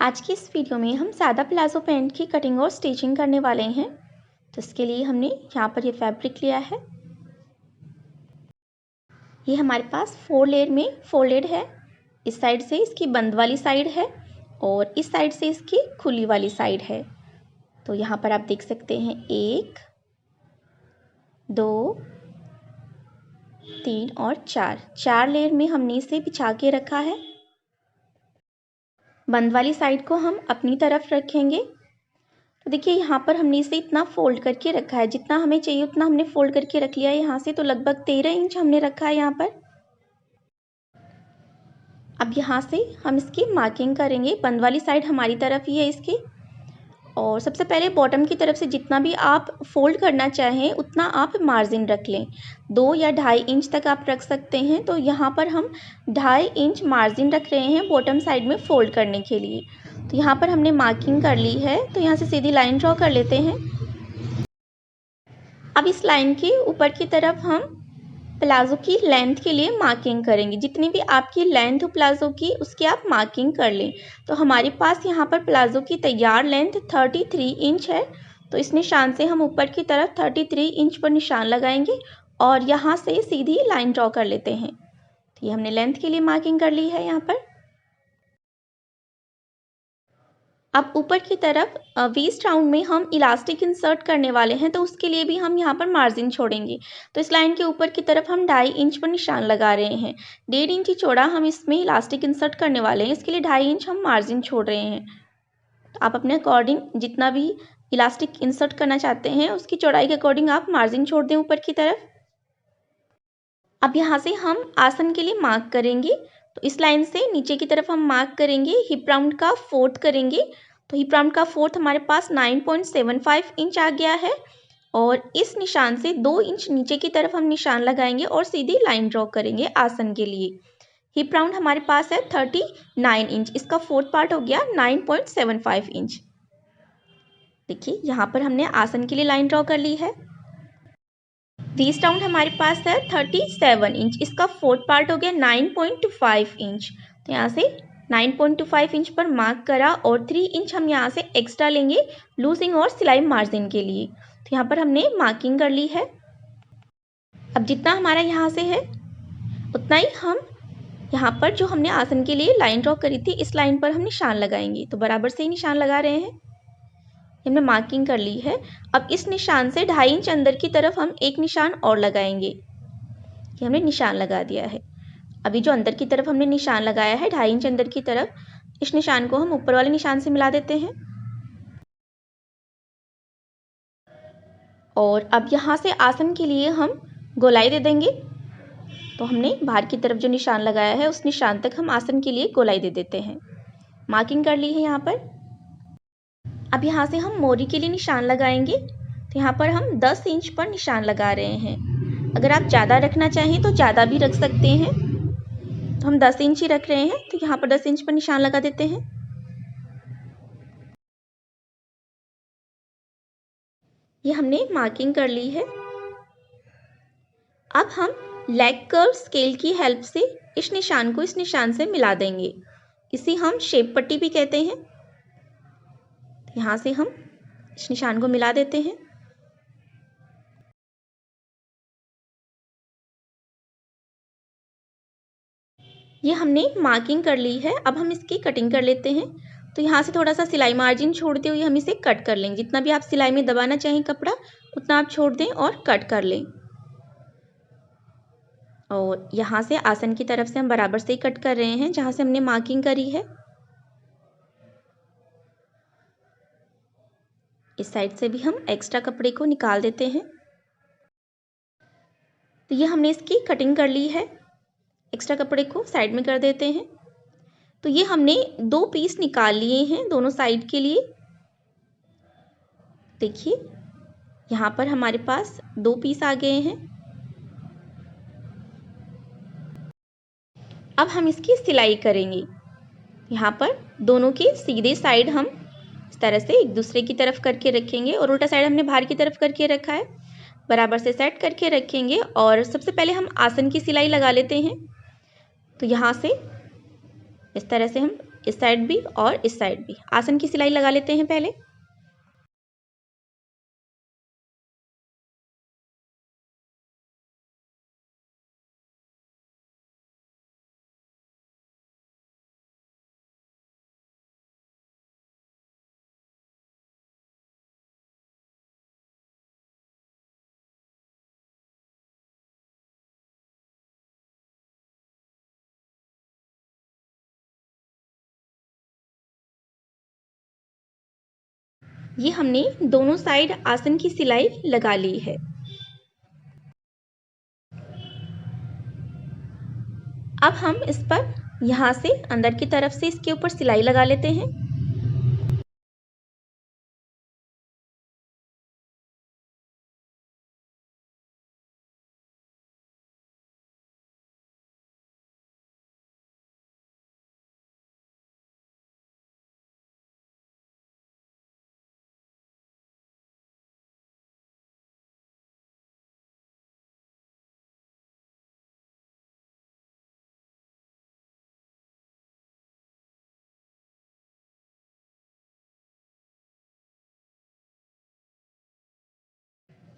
आज की इस वीडियो में हम सादा प्लाजो पैंट की कटिंग और स्टिचिंग करने वाले हैं। तो इसके लिए हमने यहाँ पर ये फैब्रिक लिया है। ये हमारे पास 4 लेयर में फोल्डेड है। इस साइड से इसकी बंद वाली साइड है और इस साइड से इसकी खुली वाली साइड है। तो यहाँ पर आप देख सकते हैं 1 2 3 और 4 लेयर में हमने इसे बिछा के रखा है। बंद वाली साइड को हम अपनी तरफ रखेंगे। तो देखिए यहाँ पर हमने इसे इतना फोल्ड करके रखा है, जितना हमें चाहिए उतना हमने फोल्ड करके रख लिया है यहाँ से। तो लगभग 13 इंच हमने रखा है यहाँ पर। अब यहाँ से हम इसकी मार्किंग करेंगे। बंद वाली साइड हमारी तरफ ही है इसकी। और सबसे पहले बॉटम की तरफ से जितना भी आप फोल्ड करना चाहें उतना आप मार्जिन रख लें। 2 या 2.5 इंच तक आप रख सकते हैं। तो यहाँ पर हम 2.5 इंच मार्जिन रख रहे हैं बॉटम साइड में फोल्ड करने के लिए। तो यहाँ पर हमने मार्किंग कर ली है। तो यहाँ से सीधी लाइन ड्रॉ कर लेते हैं। अब इस लाइन के ऊपर की तरफ हम प्लाजो की लेंथ के लिए मार्किंग करेंगे। जितनी भी आपकी लेंथ हो प्लाजो की उसकी आप मार्किंग कर लें। तो हमारे पास यहाँ पर प्लाजो की तैयार लेंथ 33 इंच है। तो इस निशान से हम ऊपर की तरफ 33 इंच पर निशान लगाएंगे और यहाँ से सीधी लाइन ड्रॉ कर लेते हैं। तो ये हमने लेंथ के लिए मार्किंग कर ली है यहाँ पर। अब ऊपर की तरफ वेस्ट राउंड में हम इलास्टिक इंसर्ट करने वाले हैं। तो उसके लिए भी हम यहाँ पर मार्जिन छोड़ेंगे। तो इस लाइन के ऊपर की तरफ हम 2.5 इंच पर निशान लगा रहे हैं। 1.5 इंच ही चौड़ा हम इसमें इलास्टिक इंसर्ट करने वाले हैं। इसके लिए 2.5 इंच हम मार्जिन छोड़ रहे हैं। तो आप अपने अकॉर्डिंग जितना भी इलास्टिक इंसर्ट करना चाहते हैं उसकी चौड़ाई के अकॉर्डिंग आप मार्जिन छोड़ दें ऊपर की तरफ। अब यहाँ से हम आसन के लिए मार्क करेंगे। तो इस लाइन से नीचे की तरफ हम मार्क करेंगे। हिप राउंड का 4th करेंगे। तो हिप राउंड का 4th हमारे पास 9.75 इंच आ गया है। और इस निशान से 2 इंच नीचे की तरफ हम निशान लगाएंगे और सीधी लाइन ड्रॉ करेंगे आसन के लिए। हिप राउंड हमारे पास है 39 इंच। इसका 4th पार्ट हो गया 9.75 इंच। देखिए यहाँ पर हमने आसन के लिए लाइन ड्रॉ कर ली है। वेस्ट राउंड हमारे पास है 37 इंच। इसका 4th पार्ट हो गया 9.25 इंच। तो यहाँ से 9.25 इंच पर मार्क करा और 3 इंच हम यहाँ से एक्स्ट्रा लेंगे लूजिंग और सिलाई मार्जिन के लिए। तो यहाँ पर हमने मार्किंग कर ली है। अब जितना हमारा यहाँ से है उतना ही हम यहाँ पर जो हमने आसन के लिए लाइन ड्रॉ करी थी इस लाइन पर हम निशान लगाएंगे। तो बराबर से ही निशान लगा रहे हैं। हमने मार्किंग कर ली है। अब इस निशान से 2.5 इंच अंदर की तरफ हम एक निशान और लगाएंगे। ये हमने निशान लगा दिया है। अभी जो अंदर की तरफ हमने निशान लगाया है 2.5 इंच अंदर की तरफ, इस निशान को हम ऊपर वाले निशान से मिला देते हैं। और अब यहाँ से आसन के लिए हम गोलाई दे देंगे। तो हमने बाहर की तरफ जो निशान लगाया है उस निशान तक हम आसन के लिए गोलाई दे देते हैं। मार्किंग कर ली है यहाँ पर। अब यहाँ से हम मोरी के लिए निशान लगाएंगे। तो यहाँ पर हम 10 इंच पर निशान लगा रहे हैं। अगर आप ज़्यादा रखना चाहें तो ज़्यादा भी रख सकते हैं। तो हम 10 इंच ही रख रहे हैं। तो यहाँ पर 10 इंच पर निशान लगा देते हैं। ये हमने मार्किंग कर ली है। अब हम लेग कर्व स्केल की हेल्प से इस निशान को इस निशान से मिला देंगे। इसे हम शेप पट्टी भी कहते हैं। यहाँ से हम इस निशान को मिला देते हैं। ये हमने मार्किंग कर ली है। अब हम इसकी कटिंग कर लेते हैं। तो यहाँ से थोड़ा सा सिलाई मार्जिन छोड़ते हुए हम इसे कट कर लेंगे। जितना भी आप सिलाई में दबाना चाहें कपड़ा उतना आप छोड़ दें और कट कर लें। और यहाँ से आसन की तरफ से हम बराबर से ही कट कर रहे हैं जहाँ से हमने मार्किंग करी है। इस साइड से भी हम एक्स्ट्रा कपड़े को निकाल देते हैं। तो ये हमने इसकी कटिंग कर ली है। एक्स्ट्रा कपड़े को साइड में कर देते हैं। तो ये हमने 2 पीस निकाल लिए हैं दोनों साइड के लिए। देखिए यहाँ पर हमारे पास 2 पीस आ गए हैं। अब हम इसकी सिलाई करेंगे। यहाँ पर दोनों की सीधे साइड हम इस तरह से एक दूसरे की तरफ करके रखेंगे और उल्टा साइड हमने बाहर की तरफ करके रखा है। बराबर से सेट करके रखेंगे और सबसे पहले हम आसन की सिलाई लगा लेते हैं। तो यहाँ से इस तरह से हम इस साइड भी और इस साइड भी आसन की सिलाई लगा लेते हैं पहले। ये हमने दोनों साइड आसन की सिलाई लगा ली है। अब हम इस पर यहाँ से अंदर की तरफ से इसके ऊपर सिलाई लगा लेते हैं।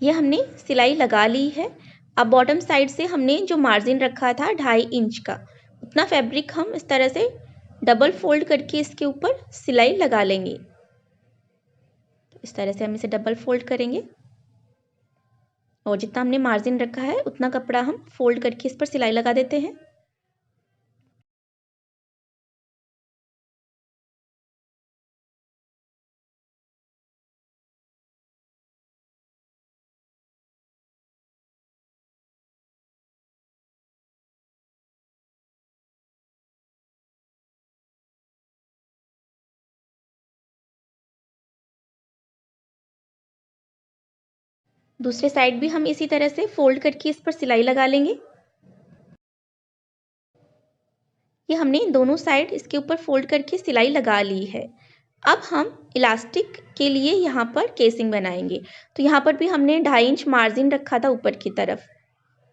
ये हमने सिलाई लगा ली है। अब बॉटम साइड से हमने जो मार्जिन रखा था 2.5 इंच का, उतना फैब्रिक हम इस तरह से डबल फोल्ड करके इसके ऊपर सिलाई लगा लेंगे। तो इस तरह से हम इसे डबल फोल्ड करेंगे और जितना हमने मार्जिन रखा है उतना कपड़ा हम फोल्ड करके इस पर सिलाई लगा देते हैं। दूसरे साइड भी हम इसी तरह से फोल्ड करके इस पर सिलाई लगा लेंगे। ये हमने दोनों साइड इसके ऊपर फोल्ड करके सिलाई लगा ली है। अब हम इलास्टिक के लिए यहाँ पर केसिंग बनाएंगे। तो यहाँ पर भी हमने 2.5 इंच मार्जिन रखा था ऊपर की तरफ।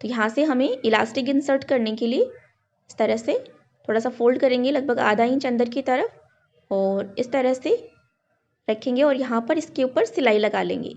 तो यहाँ से हमें इलास्टिक इंसर्ट करने के लिए इस तरह से थोड़ा सा फोल्ड करेंगे, लगभग आधा इंच अंदर की तरफ, और इस तरह से रखेंगे और यहाँ पर इसके ऊपर सिलाई लगा लेंगे।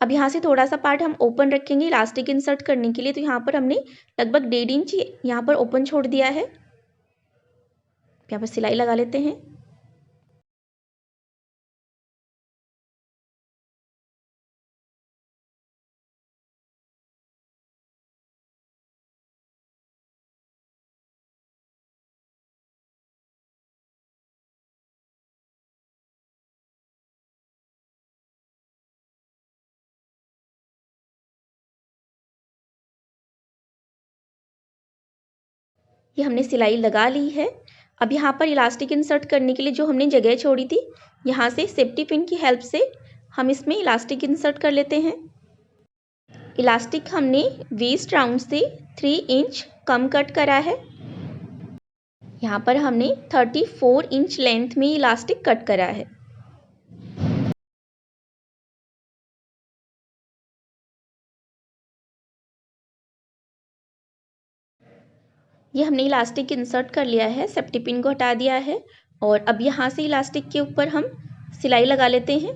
अब यहाँ से थोड़ा सा पार्ट हम ओपन रखेंगे इलास्टिक इंसर्ट करने के लिए। तो यहाँ पर हमने लगभग 1.5 इंच यहाँ पर ओपन छोड़ दिया है। यहाँ पर सिलाई लगा लेते हैं। ये हमने सिलाई लगा ली है। अब यहाँ पर इलास्टिक इंसर्ट करने के लिए जो हमने जगह छोड़ी थी, यहाँ से सेफ्टी पिन की हेल्प से हम इसमें इलास्टिक इंसर्ट कर लेते हैं। इलास्टिक हमने वेस्ट राउंड से 3 इंच कम कट करा है। यहाँ पर हमने 34 इंच लेंथ में इलास्टिक कट करा है। ये हमने इलास्टिक इंसर्ट कर लिया है, सेफ्टी पिन को हटा दिया है और अब यहाँ से इलास्टिक के ऊपर हम सिलाई लगा लेते हैं।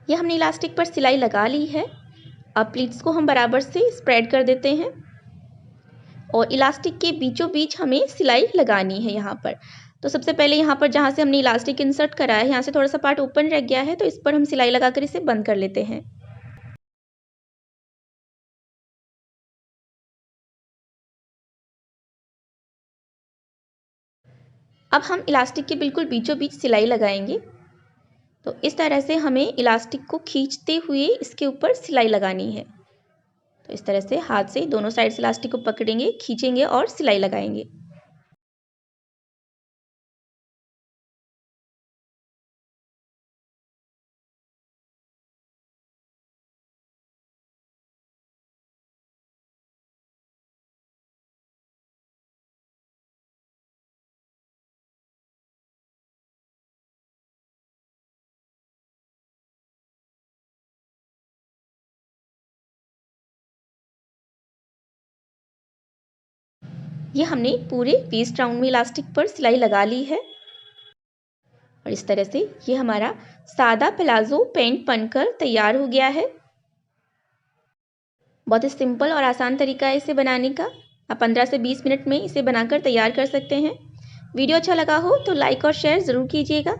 ये हमने इलास्टिक पर सिलाई लगा ली है। अब प्लीट्स को हम बराबर से स्प्रेड कर देते हैं और इलास्टिक के बीचों बीच हमें सिलाई लगानी है यहाँ पर। तो सबसे पहले यहाँ पर जहाँ से हमने इलास्टिक इंसर्ट करा है, यहाँ से थोड़ा सा पार्ट ओपन रह गया है, तो इस पर हम सिलाई लगाकर इसे बंद कर लेते हैं। अब हम इलास्टिक के बिल्कुल बीचों बीच सिलाई लगाएंगे। तो इस तरह से हमें इलास्टिक को खींचते हुए इसके ऊपर सिलाई लगानी है। तो इस तरह से हाथ से दोनों साइड से इलास्टिक को पकड़ेंगे, खींचेंगे और सिलाई लगाएंगे। ये हमने पूरे वेस्ट राउंड में इलास्टिक पर सिलाई लगा ली है और इस तरह से ये हमारा सादा प्लाजो पैंट बनकर तैयार हो गया है। बहुत ही सिंपल और आसान तरीका है इसे बनाने का। आप 15 से 20 मिनट में इसे बनाकर तैयार कर सकते हैं। वीडियो अच्छा लगा हो तो लाइक और शेयर ज़रूर कीजिएगा।